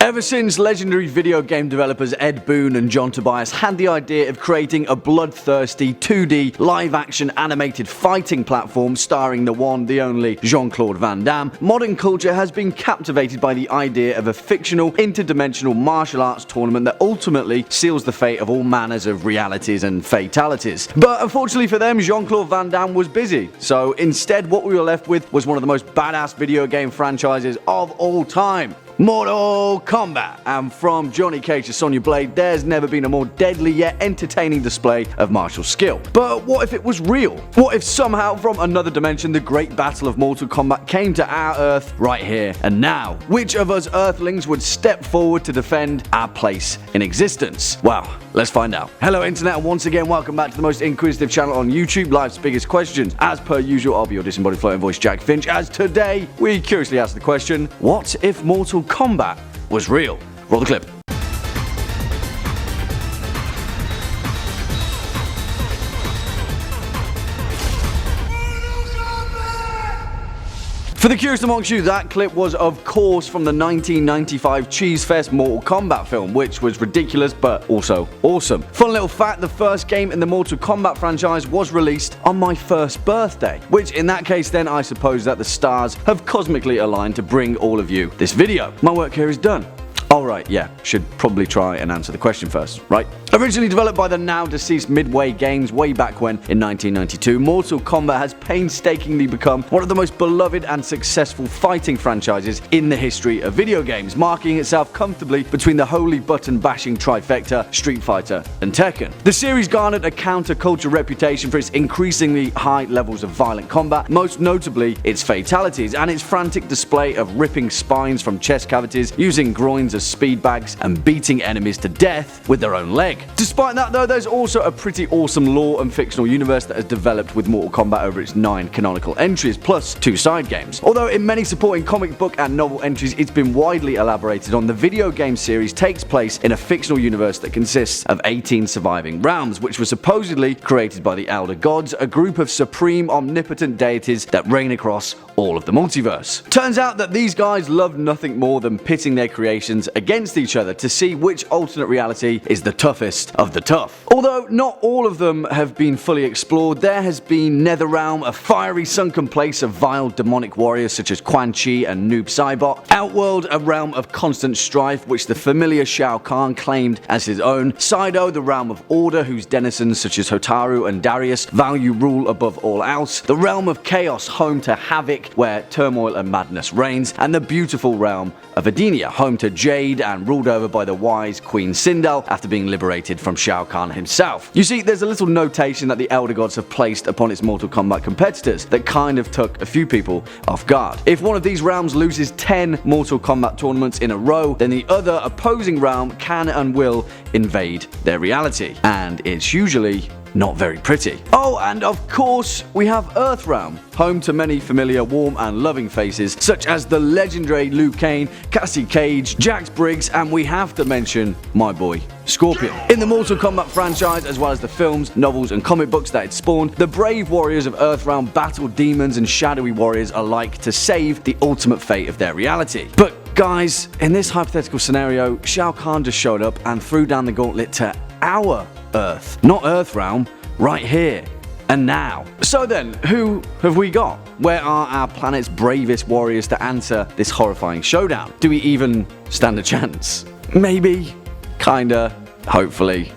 Ever since legendary video game developers Ed Boon and John Tobias had the idea of creating a bloodthirsty 2D live-action animated fighting platform starring the one, the only Jean-Claude Van Damme, modern culture has been captivated by the idea of a fictional, interdimensional martial arts tournament that ultimately seals the fate of all manners of realities and fatalities. But unfortunately for them, Jean-Claude Van Damme was busy, so instead what we were left with was one of the most badass video game franchises of all time. Mortal Kombat. And from Johnny Cage to Sonya Blade, there's never been a more deadly yet entertaining display of martial skill. But what if it was real? What if somehow from another dimension the great battle of Mortal Kombat came to our Earth right here and now? Which of us Earthlings would step forward to defend our place in existence? Well, let's find out. Hello Internet, and once again welcome back to the most inquisitive channel on YouTube, Life's Biggest Questions. As per usual, I'll be your disembodied floating voice Jack Finch, as today we curiously ask the question, what if Mortal Kombat was real? Roll the clip. For the curious amongst you, that clip was of course from the 1995 Cheese Fest Mortal Kombat film, which was ridiculous but also awesome. Fun little fact, the first game in the Mortal Kombat franchise was released on my first birthday, which in that case then I suppose that the stars have cosmically aligned to bring all of you this video. My work here is done. Alright, yeah, should probably try and answer the question first, right? Originally developed by the now deceased Midway Games way back when in 1992, Mortal Kombat has painstakingly become one of the most beloved and successful fighting franchises in the history of video games, marking itself comfortably between the holy button bashing trifecta, Street Fighter and Tekken. The series garnered a counterculture reputation for its increasingly high levels of violent combat, most notably its fatalities and its frantic display of ripping spines from chest cavities, using groins as speed bags and beating enemies to death with their own leg. Despite that though, there's also a pretty awesome lore and fictional universe that has developed with Mortal Kombat over its 9 canonical entries plus 2 side games. Although in many supporting comic book and novel entries it's been widely elaborated on, the video game series takes place in a fictional universe that consists of 18 surviving realms, which were supposedly created by the Elder Gods, a group of supreme omnipotent deities that reign across all of the multiverse. Turns out that these guys love nothing more than pitting their creations against each other to see which alternate reality is the toughest of the tough. Although not all of them have been fully explored, there has been Netherrealm, a fiery sunken place of vile demonic warriors such as Quan Chi and Noob Saibot, Outworld, a realm of constant strife which the familiar Shao Kahn claimed as his own, Sido, the realm of order whose denizens such as Hotaru and Darius value rule above all else, the realm of chaos home to Havoc where turmoil and madness reigns, and the beautiful realm of Edenia, home to Jade and ruled over by the wise Queen Sindel after being liberated from Shao Kahn himself. You see, there's a little notation that the Elder Gods have placed upon its Mortal Kombat competitors that kind of took a few people off guard. If one of these realms loses 10 Mortal Kombat tournaments in a row, then the other opposing realm can and will invade their reality, and it's usually not very pretty. Oh, and of course we have Earthrealm, home to many familiar warm and loving faces such as the legendary Liu Kang, Cassie Cage, Jax Briggs, and we have to mention my boy Scorpion. In the Mortal Kombat franchise, as well as the films, novels and comic books that it spawned, the brave warriors of Earthrealm battle demons and shadowy warriors alike to save the ultimate fate of their reality. But guys, in this hypothetical scenario, Shao Kahn just showed up and threw down the gauntlet to our Earth, not Earthrealm, right here and now. So then, who have we got? Where are our planet's bravest warriors to answer this horrifying showdown? Do we even stand a chance? Maybe, kinda, hopefully.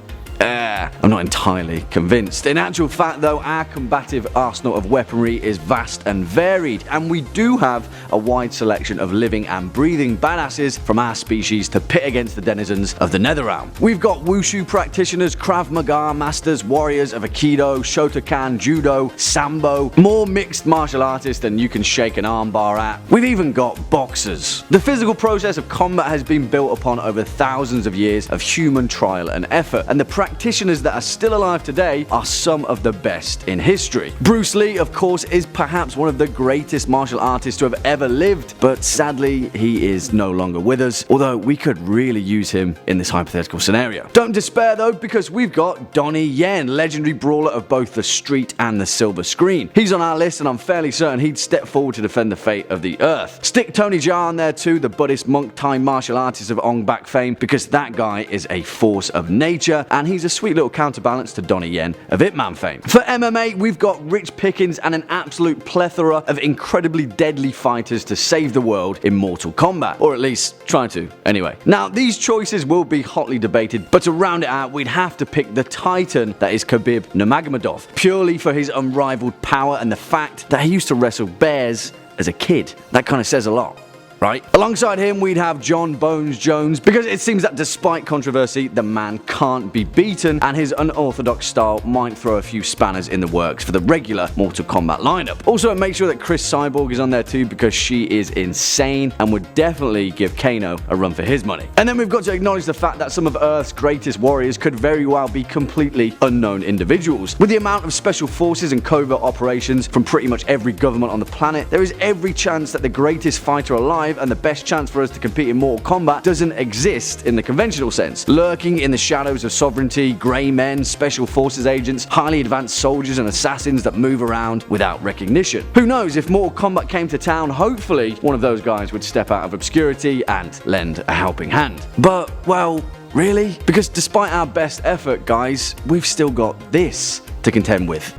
I'm not entirely convinced. In actual fact though, our combative arsenal of weaponry is vast and varied, and we do have a wide selection of living and breathing badasses from our species to pit against the denizens of the Netherrealm. We've got wushu practitioners, Krav Maga masters, warriors of Aikido, Shotokan, Judo, Sambo, more mixed martial artists than you can shake an armbar at. We've even got boxers. The physical process of combat has been built upon over thousands of years of human trial and effort, and the practitioners wrestlers that are still alive today are some of the best in history. Bruce Lee, of course, is perhaps one of the greatest martial artists to have ever lived, but sadly he is no longer with us, although we could really use him in this hypothetical scenario. Don't despair though, because we've got Donnie Yen, legendary brawler of both the street and the silver screen. He's on our list and I'm fairly certain he'd step forward to defend the fate of the earth. Stick Tony Jaa on there too, the Buddhist monk Thai martial artist of Ong Bak fame, because that guy is a force of nature and he's a sweet little counterbalance to Donnie Yen of Ip Man fame. For MMA, we've got rich pickings and an absolute plethora of incredibly deadly fighters to save the world in Mortal Kombat, or at least try to anyway. Now these choices will be hotly debated, but to round it out we'd have to pick the titan that is Khabib Nurmagomedov, purely for his unrivaled power and the fact that he used to wrestle bears as a kid. That kind of says a lot, right? Alongside him we'd have John Bones Jones, because it seems that despite controversy the man can't be beaten and his unorthodox style might throw a few spanners in the works for the regular Mortal Kombat lineup. Also make sure that Chris Cyborg is on there too, because she is insane and would definitely give Kano a run for his money. And then we've got to acknowledge the fact that some of Earth's greatest warriors could very well be completely unknown individuals. With the amount of special forces and covert operations from pretty much every government on the planet, there is every chance that the greatest fighter alive and the best chance for us to compete in Mortal Kombat doesn't exist in the conventional sense. Lurking in the shadows of sovereignty, grey men, special forces agents, highly advanced soldiers and assassins that move around without recognition. Who knows, if Mortal Kombat came to town, hopefully one of those guys would step out of obscurity and lend a helping hand. But, well, really? Because despite our best effort, guys, we've still got this to contend with.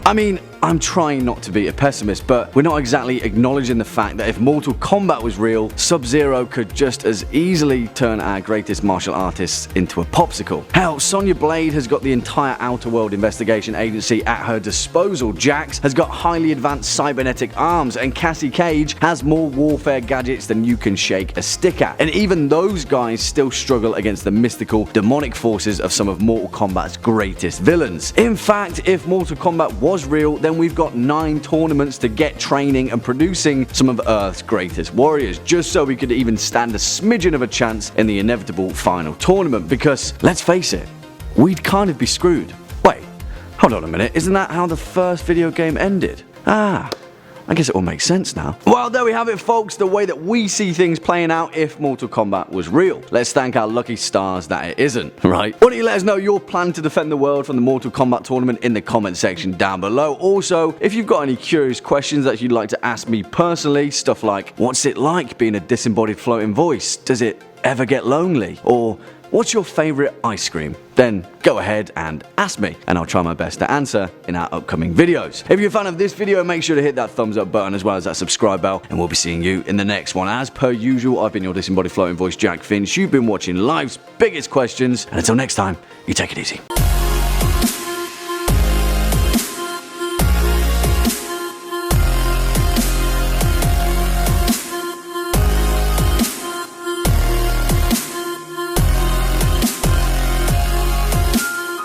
I mean, I'm trying not to be a pessimist, but we're not exactly acknowledging the fact that if Mortal Kombat was real, Sub-Zero could just as easily turn our greatest martial artists into a popsicle. Hell, Sonya Blade has got the entire Outer World Investigation Agency at her disposal, Jax has got highly advanced cybernetic arms, and Cassie Cage has more warfare gadgets than you can shake a stick at. And even those guys still struggle against the mystical, demonic forces of some of Mortal Kombat's greatest villains. In fact, if Mortal Kombat was real, then we've got 9 tournaments to get training and producing some of Earth's greatest warriors, just so we could even stand a smidgen of a chance in the inevitable final tournament, because, let's face it, we'd kind of be screwed. Wait, hold on a minute, isn't that how the first video game ended? I guess it all makes sense now. Well, there we have it, folks, the way that we see things playing out if Mortal Kombat was real. Let's thank our lucky stars that it isn't, right? Why don't you let us know your plan to defend the world from the Mortal Kombat tournament in the comment section down below. Also, if you've got any curious questions that you'd like to ask me personally, stuff like, what's it like being a disembodied floating voice? Does it ever get lonely? Or what's your favorite ice cream? Then go ahead and ask me, and I'll try my best to answer in our upcoming videos. If you're a fan of this video, make sure to hit that thumbs up button as well as that subscribe bell, and we'll be seeing you in the next one. As per usual, I've been your disembodied floating voice, Jack Finch. You've been watching Life's Biggest Questions, and until next time, you take it easy.